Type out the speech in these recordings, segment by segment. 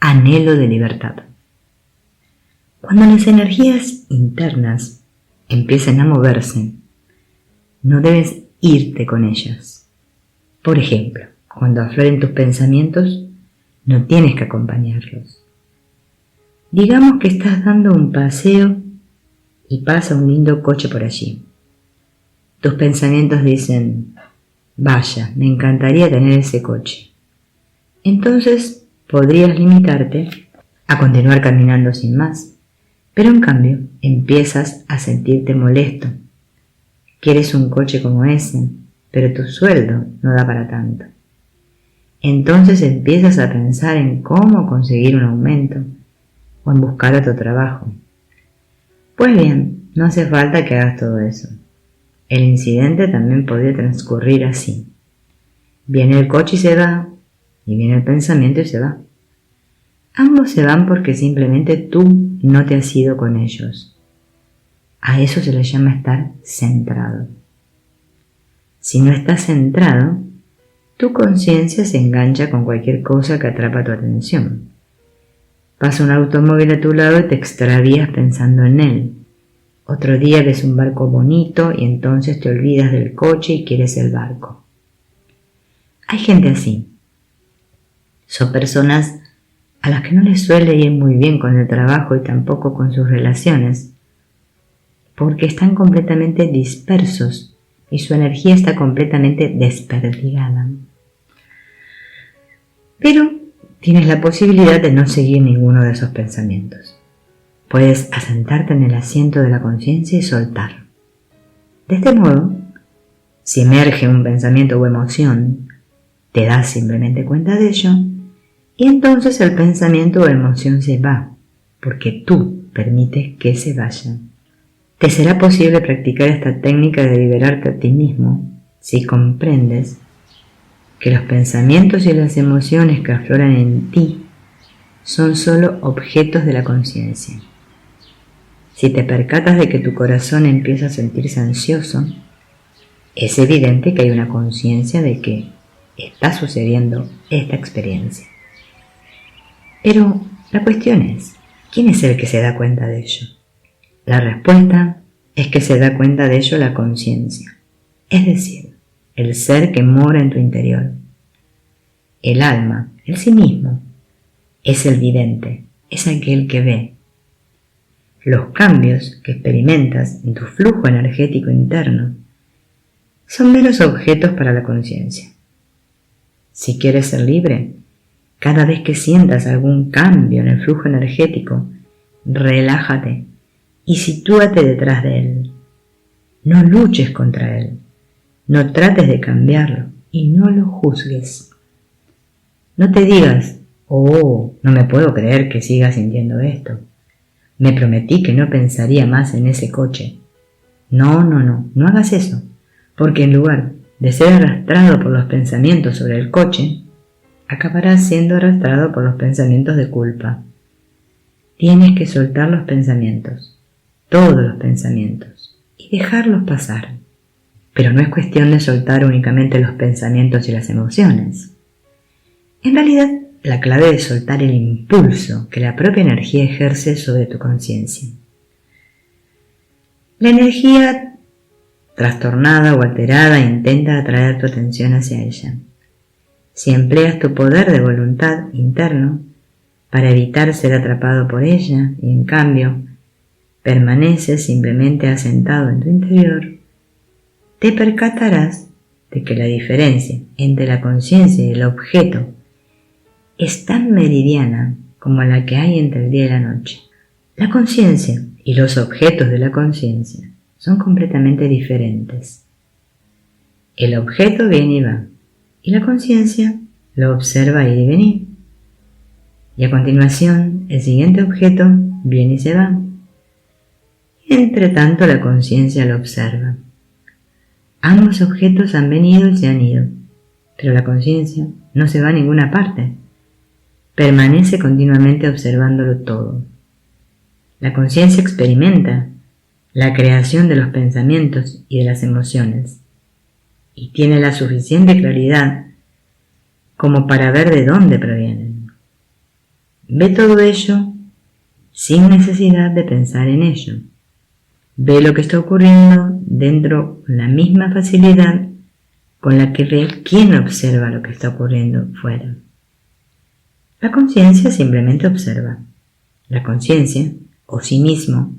anhelo de libertad. Cuando las energías internas empiecen a moverse, no debes irte con ellas. Por ejemplo, cuando afloren tus pensamientos, no tienes que acompañarlos. Digamos que estás dando un paseo y pasa un lindo coche por allí. Tus pensamientos dicen: vaya, me encantaría tener ese coche. Entonces podrías limitarte a continuar caminando sin más, pero en cambio empiezas a sentirte molesto. Quieres un coche como ese, pero tu sueldo no da para tanto. Entonces empiezas a pensar en cómo conseguir un aumento o en buscar otro trabajo. Pues bien, no hace falta que hagas todo eso. El incidente también podría transcurrir así. Viene el coche y se va, y viene el pensamiento y se va. Ambos se van porque simplemente tú no te has ido con ellos. A eso se le llama estar centrado. Si no estás centrado, tu conciencia se engancha con cualquier cosa que atrapa tu atención. Pasa un automóvil a tu lado y te extravías pensando en él. Otro día ves un barco bonito y entonces te olvidas del coche y quieres el barco. Hay gente así. Son personas a las que no les suele ir muy bien con el trabajo y tampoco con sus relaciones, porque están completamente dispersos y su energía está completamente desperdigada. Pero tienes la posibilidad de no seguir ninguno de esos pensamientos. Puedes asentarte en el asiento de la conciencia y soltar. De este modo, si emerge un pensamiento o emoción, te das simplemente cuenta de ello y entonces el pensamiento o emoción se va, porque tú permites que se vaya. Te será posible practicar esta técnica de liberarte a ti mismo si comprendes que los pensamientos y las emociones que afloran en ti son solo objetos de la conciencia. Si te percatas de que tu corazón empieza a sentirse ansioso, es evidente que hay una conciencia de que está sucediendo esta experiencia. Pero la cuestión es, ¿quién es el que se da cuenta de ello? La respuesta es que se da cuenta de ello la conciencia, es decir, el ser que mora en tu interior. El alma, el sí mismo, es el vidente, es aquel que ve. Los cambios que experimentas en tu flujo energético interno son meros objetos para la conciencia. Si quieres ser libre, cada vez que sientas algún cambio en el flujo energético, relájate y sitúate detrás de él. No luches contra él, no trates de cambiarlo y no lo juzgues. No te digas: oh, no me puedo creer que siga sintiendo esto. Me prometí que no pensaría más en ese coche. No hagas eso, porque en lugar de ser arrastrado por los pensamientos sobre el coche, acabarás siendo arrastrado por los pensamientos de culpa. Tienes que soltar los pensamientos, todos los pensamientos, y dejarlos pasar. Pero no es cuestión de soltar únicamente los pensamientos y las emociones. En realidad, la clave es soltar el impulso que la propia energía ejerce sobre tu conciencia. La energía trastornada o alterada intenta atraer tu atención hacia ella. Si empleas tu poder de voluntad interno para evitar ser atrapado por ella y en cambio permaneces simplemente asentado en tu interior, te percatarás de que la diferencia entre la conciencia y el objeto es tan meridiana como la que hay entre el día y la noche. La conciencia y los objetos de la conciencia son completamente diferentes. El objeto viene y va, y la conciencia lo observa ir y venir. Y a continuación, el siguiente objeto viene y se va. Entre tanto, la conciencia lo observa. Ambos objetos han venido y se han ido, pero la conciencia no se va a ninguna parte. Permanece continuamente observándolo todo. La conciencia experimenta la creación de los pensamientos y de las emociones y tiene la suficiente claridad como para ver de dónde provienen. Ve todo ello sin necesidad de pensar en ello. Ve lo que está ocurriendo dentro con la misma facilidad con la que ve quien observa lo que está ocurriendo fuera. La conciencia simplemente observa. La conciencia, o sí mismo,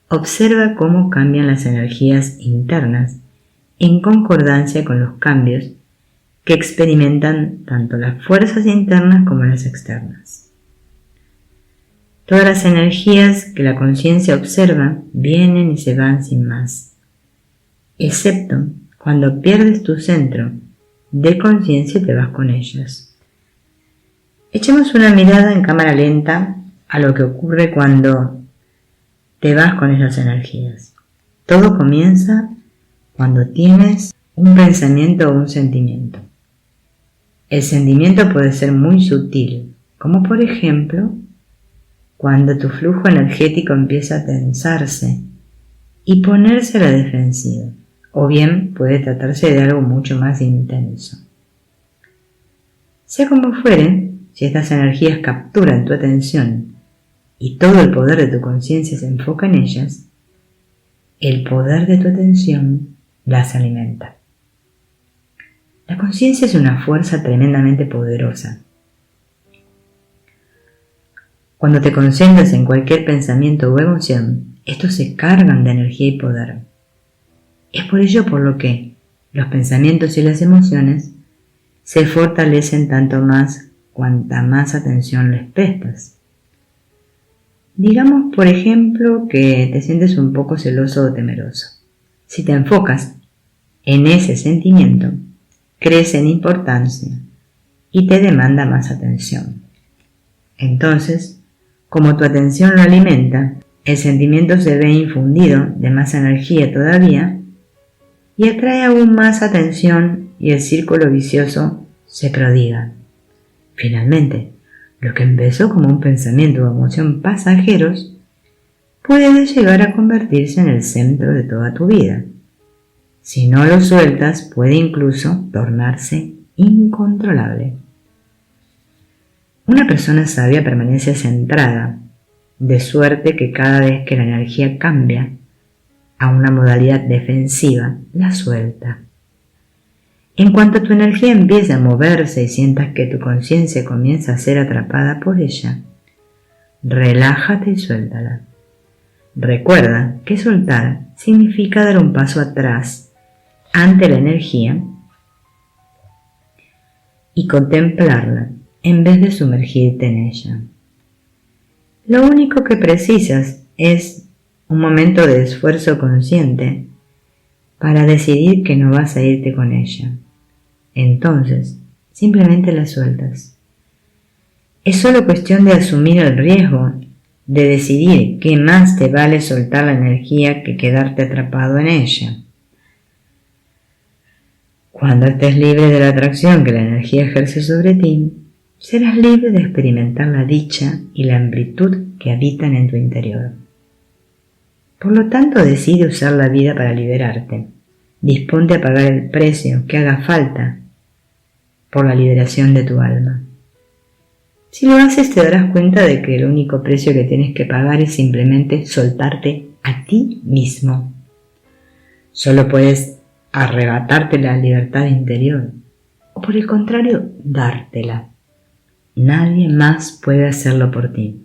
observa cómo cambian las energías internas en concordancia con los cambios que experimentan tanto las fuerzas internas como las externas. Todas las energías que la conciencia observa vienen y se van sin más, excepto cuando pierdes tu centro de conciencia y te vas con ellas. Echemos una mirada en cámara lenta a lo que ocurre cuando te vas con esas energías. Todo comienza cuando tienes un pensamiento o un sentimiento. El sentimiento puede ser muy sutil, como por ejemplo, cuando tu flujo energético empieza a tensarse y ponerse a la defensiva, o bien puede tratarse de algo mucho más intenso. Sea como fuere, si estas energías capturan tu atención y todo el poder de tu conciencia se enfoca en ellas, el poder de tu atención las alimenta. La conciencia es una fuerza tremendamente poderosa. Cuando te concentras en cualquier pensamiento o emoción, estos se cargan de energía y poder. Es por ello por lo que los pensamientos y las emociones se fortalecen tanto más cuanta más atención les prestas. Digamos, por ejemplo, que te sientes un poco celoso o temeroso. Si te enfocas en ese sentimiento, crece en importancia y te demanda más atención. Entonces, como tu atención lo alimenta, el sentimiento se ve infundido de más energía todavía y atrae aún más atención y el círculo vicioso se prodiga. Finalmente, lo que empezó como un pensamiento o emoción pasajeros puede llegar a convertirse en el centro de toda tu vida. Si no lo sueltas, puede incluso tornarse incontrolable. Una persona sabia permanece centrada, de suerte que cada vez que la energía cambia a una modalidad defensiva, la suelta. En cuanto tu energía empiece a moverse y sientas que tu conciencia comienza a ser atrapada por ella, relájate y suéltala. Recuerda que soltar significa dar un paso atrás ante la energía y contemplarla en vez de sumergirte en ella. Lo único que precisas es un momento de esfuerzo consciente para decidir que no vas a irte con ella. Entonces, simplemente la sueltas. Es solo cuestión de asumir el riesgo, de decidir qué más te vale soltar la energía que quedarte atrapado en ella. Cuando estés libre de la atracción que la energía ejerce sobre ti, serás libre de experimentar la dicha y la amplitud que habitan en tu interior. Por lo tanto, decide usar la vida para liberarte. Disponte a pagar el precio que haga falta por la liberación de tu alma. Si lo haces, te darás cuenta de que el único precio que tienes que pagar es simplemente soltarte a ti mismo. Solo puedes arrebatarte la libertad interior, o por el contrario, dártela. Nadie más puede hacerlo por ti.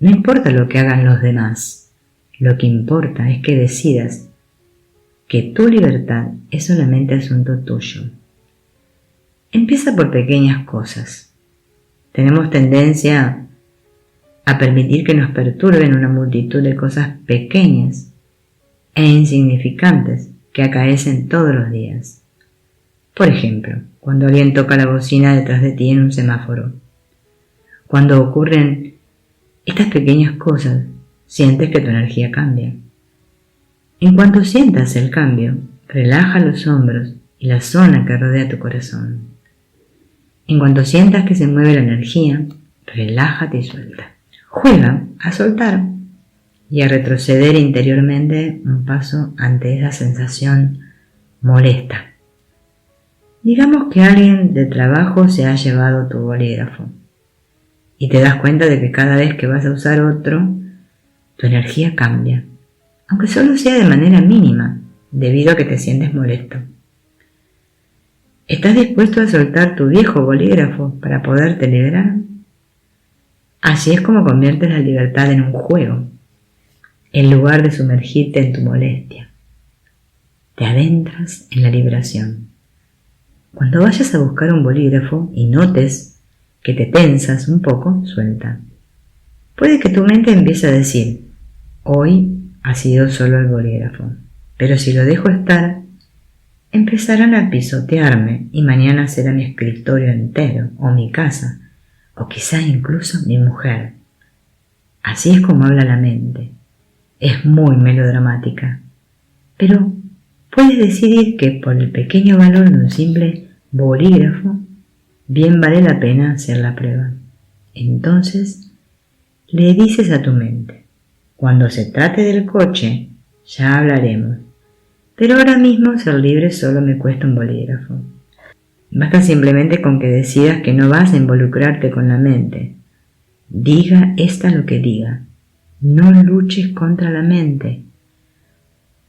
No importa lo que hagan los demás, lo que importa es que decidas que tu libertad es solamente asunto tuyo. Empieza por pequeñas cosas. Tenemos tendencia a permitir que nos perturben una multitud de cosas pequeñas e insignificantes que acaecen todos los días. Por ejemplo, cuando alguien toca la bocina detrás de ti en un semáforo. Cuando ocurren estas pequeñas cosas, sientes que tu energía cambia. En cuanto sientas el cambio, relaja los hombros y la zona que rodea tu corazón. En cuanto sientas que se mueve la energía, relájate y suelta. Juega a soltar y a retroceder interiormente un paso ante esa sensación molesta. Digamos que alguien de trabajo se ha llevado tu bolígrafo y te das cuenta de que cada vez que vas a usar otro, tu energía cambia, aunque solo sea de manera mínima, debido a que te sientes molesto. ¿Estás dispuesto a soltar tu viejo bolígrafo para poderte liberar? Así es como conviertes la libertad en un juego, en lugar de sumergirte en tu molestia. Te adentras en la liberación. Cuando vayas a buscar un bolígrafo y notes que te tensas un poco, suelta. Puede que tu mente empiece a decir, hoy ha sido solo el bolígrafo, pero si lo dejo estar, empezarán a pisotearme y mañana será mi escritorio entero, o mi casa, o quizá incluso mi mujer. Así es como habla la mente. Es muy melodramática, pero puedes decidir que por el pequeño valor de un simple bolígrafo, bien vale la pena hacer la prueba. Entonces, le dices a tu mente, cuando se trate del coche, ya hablaremos, pero ahora mismo ser libre solo me cuesta un bolígrafo. Basta simplemente con que decidas que no vas a involucrarte con la mente. Diga ésta lo que diga. No luches contra la mente.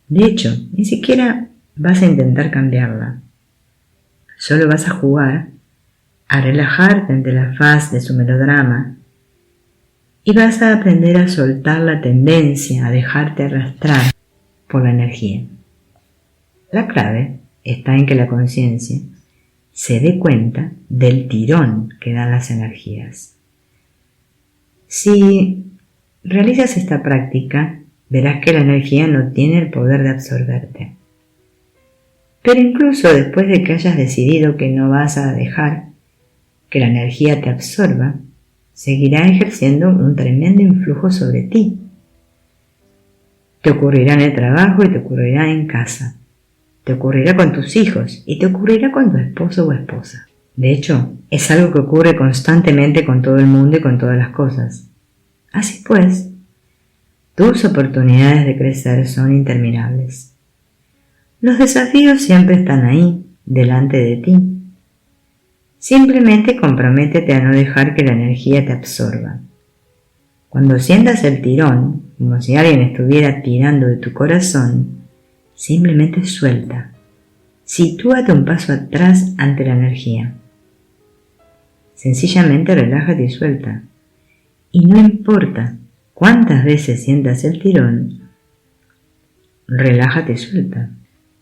De hecho, ni siquiera vas a intentar cambiarla. Solo vas a jugar, a relajarte ante la faz de su melodrama y vas a aprender a soltar la tendencia a dejarte arrastrar por la energía. La clave está en que la conciencia se dé cuenta del tirón que dan las energías. Si realizas esta práctica, verás que la energía no tiene el poder de absorberte. Pero incluso después de que hayas decidido que no vas a dejar que la energía te absorba, seguirá ejerciendo un tremendo influjo sobre ti. Te ocurrirá en el trabajo y te ocurrirá en casa. Te ocurrirá con tus hijos y te ocurrirá con tu esposo o esposa. De hecho, es algo que ocurre constantemente con todo el mundo y con todas las cosas. Así pues, tus oportunidades de crecer son interminables. Los desafíos siempre están ahí, delante de ti. Simplemente comprométete a no dejar que la energía te absorba. Cuando sientas el tirón, como si alguien estuviera tirando de tu corazón, simplemente suelta. Sitúate un paso atrás ante la energía. Sencillamente relájate y suelta. Y no importa cuántas veces sientas el tirón, relájate y suelta.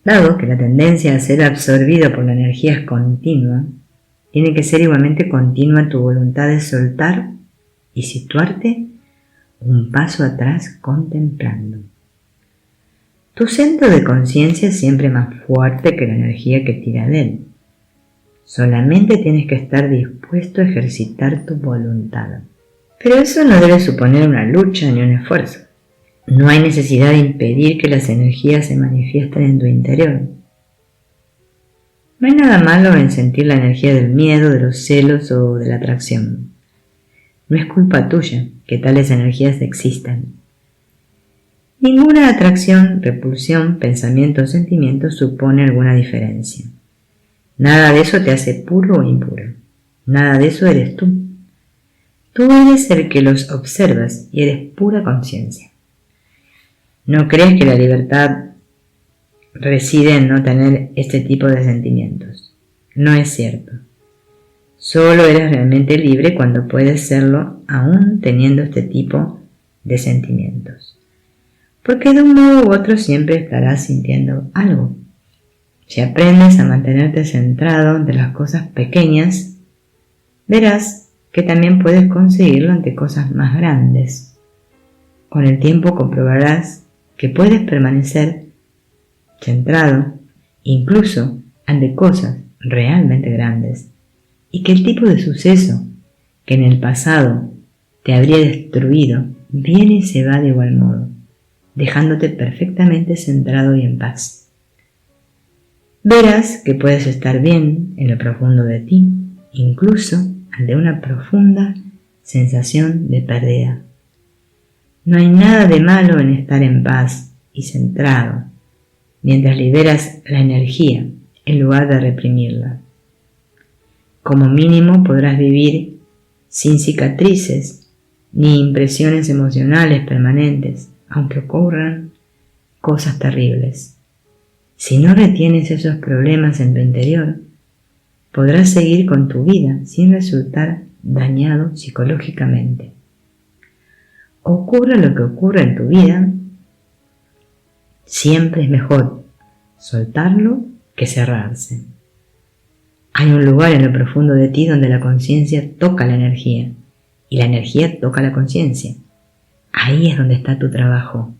Dado que la tendencia a ser absorbido por la energía es continua, tiene que ser igualmente continua tu voluntad de soltar y situarte un paso atrás contemplando. Tu centro de conciencia es siempre más fuerte que la energía que tira de él. Solamente tienes que estar dispuesto a ejercitar tu voluntad. Pero eso no debe suponer una lucha ni un esfuerzo. No hay necesidad de impedir que las energías se manifiesten en tu interior. No hay nada malo en sentir la energía del miedo, de los celos o de la atracción. No es culpa tuya que tales energías existan. Ninguna atracción, repulsión, pensamiento o sentimiento supone alguna diferencia. Nada de eso te hace puro o impuro. Nada de eso eres tú. Tú eres el que los observas y eres pura conciencia. No creas que la libertad reside en no tener este tipo de sentimientos. No es cierto. Solo eres realmente libre cuando puedes serlo aún teniendo este tipo de sentimientos. Porque de un modo u otro siempre estarás sintiendo algo. Si aprendes a mantenerte centrado ante las cosas pequeñas, verás que también puedes conseguirlo ante cosas más grandes. Con el tiempo comprobarás que puedes permanecer centrado incluso ante cosas realmente grandes y que el tipo de suceso que en el pasado te habría destruido viene y se va de igual modo, dejándote perfectamente centrado y en paz. Verás que puedes estar bien en lo profundo de ti, incluso ante una profunda sensación de pérdida. No hay nada de malo en estar en paz y centrado, mientras liberas la energía en lugar de reprimirla. Como mínimo podrás vivir sin cicatrices ni impresiones emocionales permanentes, aunque ocurran cosas terribles. Si no retienes esos problemas en tu interior, podrás seguir con tu vida sin resultar dañado psicológicamente. Ocurra lo que ocurra en tu vida, siempre es mejor soltarlo que cerrarse. Hay un lugar en lo profundo de ti donde la conciencia toca la energía y la energía toca la conciencia. Ahí es donde está tu trabajo.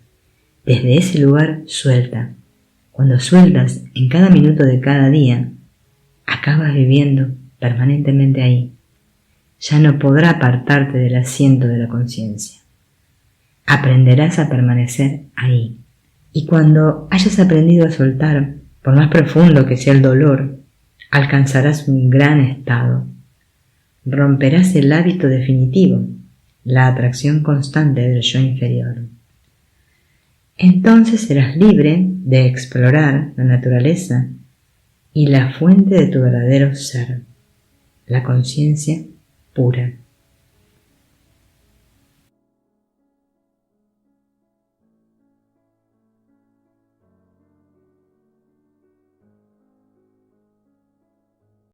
Desde ese lugar suelta. Cuando sueltas en cada minuto de cada día, acabas viviendo permanentemente ahí. Ya no podrá apartarte del asiento de la conciencia. Aprenderás a permanecer ahí. Y cuando hayas aprendido a soltar, por más profundo que sea el dolor, alcanzarás un gran estado. Romperás el hábito definitivo, la atracción constante del yo inferior. Entonces serás libre de explorar la naturaleza y la fuente de tu verdadero ser, la conciencia pura.